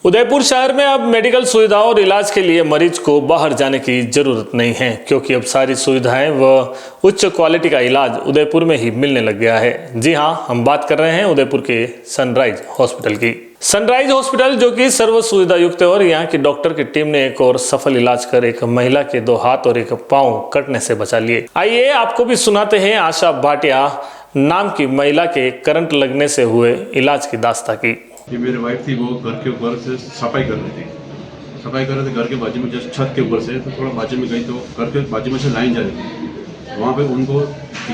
उदयपुर शहर में अब मेडिकल सुविधाओं और इलाज के लिए मरीज को बाहर जाने की जरूरत नहीं है, क्योंकि अब सारी सुविधाएं व उच्च क्वालिटी का इलाज उदयपुर में ही मिलने लग गया है। जी हां, हम बात कर रहे हैं उदयपुर के सनराइज हॉस्पिटल की। सनराइज हॉस्पिटल जो कि सर्व सुविधा युक्त है और यहाँ की डॉक्टर की टीम ने एक और सफल इलाज कर एक महिला के 2 हाथ और 1 पाँव कटने से बचा लिए। आइए आपको भी सुनाते हैं आशा भाटिया नाम की महिला के करंट लगने से हुए इलाज की दास्तां की। ये मेरी वाइफ थी, वो घर के ऊपर से सफाई कर रही थी। सफाई कर रहे थे घर के बाजू में, जस्ट छत के ऊपर से तो थोड़ा बाजू में गई तो घर के बाजू में से लाइन जा रही थी। वहाँ पे उनको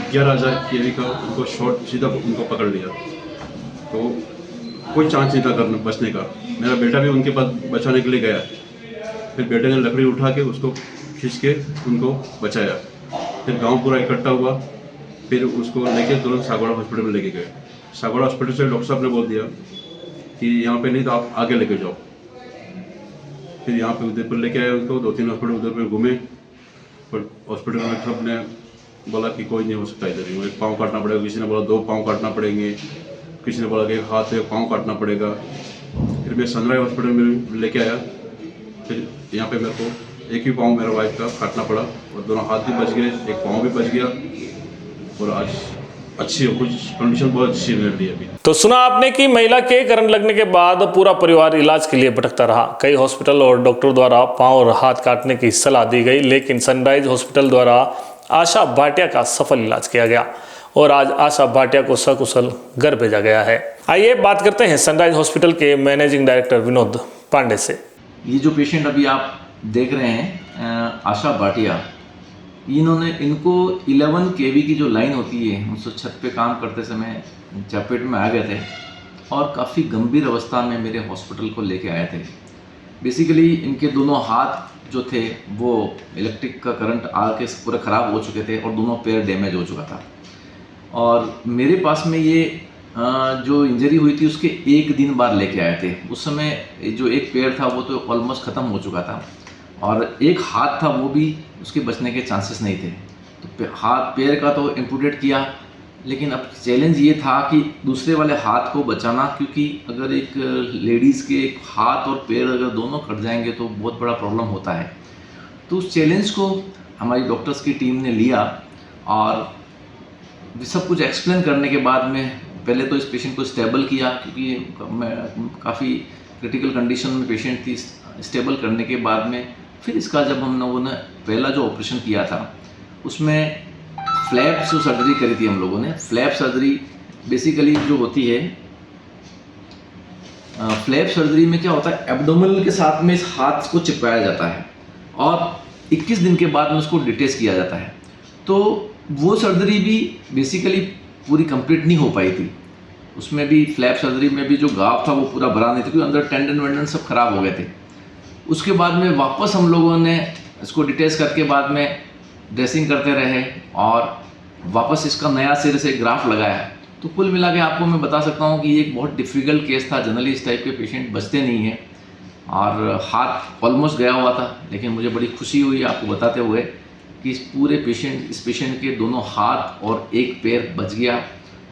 11,000 kV का उनको शॉर्ट सीधा उनको पकड़ लिया, तो कोई चांस नहीं था करने बचने का। मेरा बेटा भी उनके पास बचाने के लिए गया, फिर बेटे ने लकड़ी उठा के उसको खींच के उनको बचाया। फिर गाँव पूरा इकट्ठा हुआ, फिर उसको लेके तुरंत सागवाड़ा हॉस्पिटल में लेके गए। सागवाड़ा हॉस्पिटल से डॉक्टर साहब ने बोल दिया कि यहाँ पे नहीं तो आप आगे लेके जाओ। फिर यहाँ पे उदयपुर लेके आए उसको, 2-3 हॉस्पिटल उधर में घूमे, पर हॉस्पिटल में सब ने बोला कि कोई नहीं हो सकता इधर ही, 1 पाँव काटना पड़ेगा, किसी ने बोला 2 पाँव काटना पड़ेंगे, किसी ने बोला कि 1 हाथ 1 पाँव काटना पड़ेगा। फिर मैं सनराइज हॉस्पिटल में लेके आया, फिर यहाँ पे मेरे को 1 ही पाँव मेरा वाइफ का काटना पड़ा और दोनों हाथ भी बच गए, 1 पाँव भी बच गया और आज अच्छी कुछ कंडीशन बहुत अच्छी मिल रही है अभी। तो सुना आपने कि महिला के करंट लगने के बाद पूरा परिवार इलाज के लिए भटकता रहा। कई हॉस्पिटल और डॉक्टर द्वारा पांव और हाथ काटने की सलाह दी गई, लेकिन सनराइज हॉस्पिटल द्वारा आशा भाटिया का सफल इलाज किया गया और आज आशा भाटिया को सकुशल घर भेजा गया है। आइए बात करते हैं सनराइज हॉस्पिटल के मैनेजिंग डायरेक्टर विनोद पांडे से। ये जो पेशेंट अभी आप देख रहे हैं आशा भाटिया, इनको 11 kV की जो लाइन होती है उनसे छत पे काम करते समय चपेट में आ गए थे और काफ़ी गंभीर अवस्था में मेरे हॉस्पिटल को लेके आए थे। बेसिकली इनके दोनों हाथ जो थे वो इलेक्ट्रिक का करंट आके पूरे ख़राब हो चुके थे और दोनों पैर डैमेज हो चुका था। और मेरे पास में ये जो इंजरी हुई थी उसके 1 दिन बाद लेके आए थे। उस समय जो एक पैर था वो तो ऑलमोस्ट ख़त्म हो चुका था और एक हाथ था वो भी उसके बचने के चांसेस नहीं थे। तो हाथ पैर का तो एम्पुटेट किया, लेकिन अब चैलेंज ये था कि दूसरे वाले हाथ को बचाना, क्योंकि अगर एक लेडीज़ के एक हाथ और पैर अगर दोनों कट जाएंगे तो बहुत बड़ा प्रॉब्लम होता है। तो उस चैलेंज को हमारी डॉक्टर्स की टीम ने लिया और सब कुछ एक्सप्लेन करने के बाद में पहले तो इस पेशेंट को स्टेबल किया, क्योंकि काफ़ी क्रिटिकल कंडीशन में पेशेंट थी। स्टेबल करने के बाद में फिर इसका जब हम लोगों ने पहला जो ऑपरेशन किया था उसमें फ्लैप जो सर्जरी करी थी हम लोगों ने। फ्लैप सर्जरी बेसिकली जो होती है, फ्लैप सर्जरी में क्या होता है, एब्डोमिनल के साथ में इस हाथ को चिपकाया जाता है और 21 दिन के बाद में उसको डिटेच किया जाता है। तो वो सर्जरी भी बेसिकली पूरी कंप्लीट नहीं हो पाई थी। उसमें भी फ्लैप सर्जरी में भी जो गाप था वो पूरा भरा नहीं था, क्योंकि अंदर टेंडन वेंडन सब खराब हो गए थे। उसके बाद में वापस हम लोगों ने इसको डिटेच करके बाद में ड्रेसिंग करते रहे और वापस इसका नया सिरे से ग्राफ्ट लगाया। तो कुल मिला के आपको मैं बता सकता हूँ कि ये एक बहुत डिफ़िकल्ट केस था। जनरली इस टाइप के पेशेंट बचते नहीं हैं और हाथ ऑलमोस्ट गया हुआ था, लेकिन मुझे बड़ी खुशी हुई आपको बताते हुए कि इस पेशेंट के दोनों हाथ और 1 पैर बच गया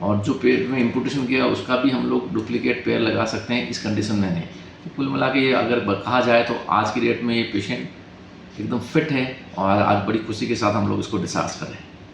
और जो पैर में इम्पुटेशन किया उसका भी हम लोग डुप्लीकेट पैर लगा सकते हैं इस कंडीशन में नहीं। तो कुल मिला के ये अगर कहा जाए तो आज की डेट में ये पेशेंट एकदम फिट है और आज बड़ी खुशी के साथ हम लोग इसको डिस्चार्ज करें।